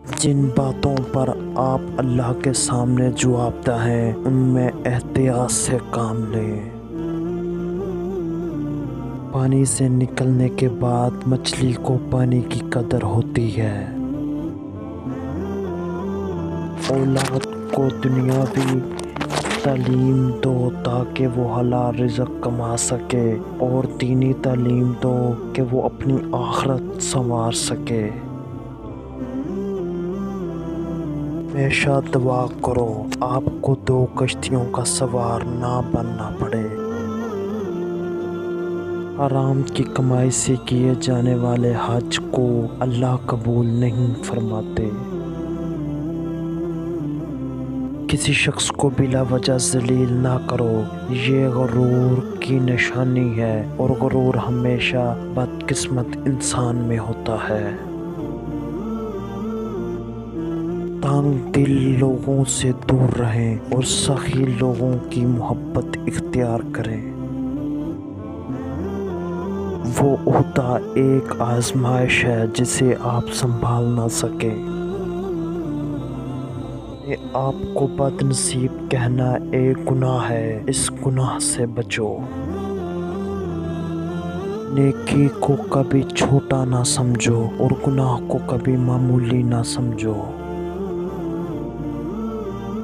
جن باتوں پر آپ اللہ کے سامنے جواب دہ ہیں ان میں احتیاط سے کام لیں۔ پانی سے نکلنے کے بعد مچھلی کو پانی کی قدر ہوتی ہے۔ اولاد کو دنیاوی تعلیم دو تاکہ وہ حلال رزق کما سکے اور دینی تعلیم دو کہ وہ اپنی آخرت سنوار سکے۔ ہمیشہ دعا کرو آپ کو 2 کشتیوں کا سوار نہ بننا پڑے۔ حرام کی کمائی سے کیے جانے والے حج کو اللہ قبول نہیں فرماتے۔ کسی شخص کو بلا وجہ ذلیل نہ کرو، یہ غرور کی نشانی ہے اور غرور ہمیشہ بدقسمت انسان میں ہوتا ہے۔ تنگ دل لوگوں سے دور رہیں اور سخی لوگوں کی محبت اختیار کریں۔ وہ عہدہ ایک آزمائش ہے جسے آپ سنبھال نہ سکیں۔ آپ کو بد نصیب کہنا ایک گناہ ہے، اس گناہ سے بچو۔ نیکی کو کبھی چھوٹا نہ سمجھو اور گناہ کو کبھی معمولی نہ سمجھو۔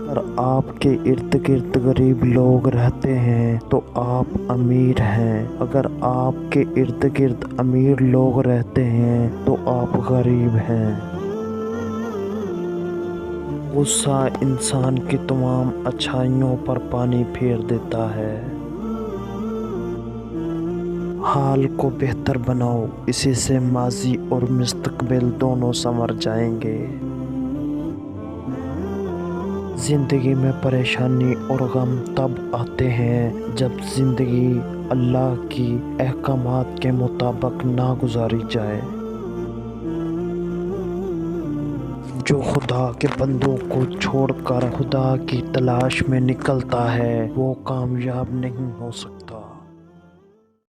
اگر آپ کے ارد گرد غریب لوگ رہتے ہیں تو آپ امیر ہیں، اگر آپ کے ارد گرد امیر لوگ رہتے ہیں تو آپ غریب ہیں۔ غصہ انسان کی تمام اچھائیوں پر پانی پھیر دیتا ہے۔ حال کو بہتر بناؤ، اسی سے ماضی اور مستقبل دونوں سنور جائیں گے۔ زندگی میں پریشانی اور غم تب آتے ہیں جب زندگی اللہ کی احکامات کے مطابق نہ گزاری جائے۔ جو خدا کے بندوں کو چھوڑ کر خدا کی تلاش میں نکلتا ہے وہ کامیاب نہیں ہو سکتا۔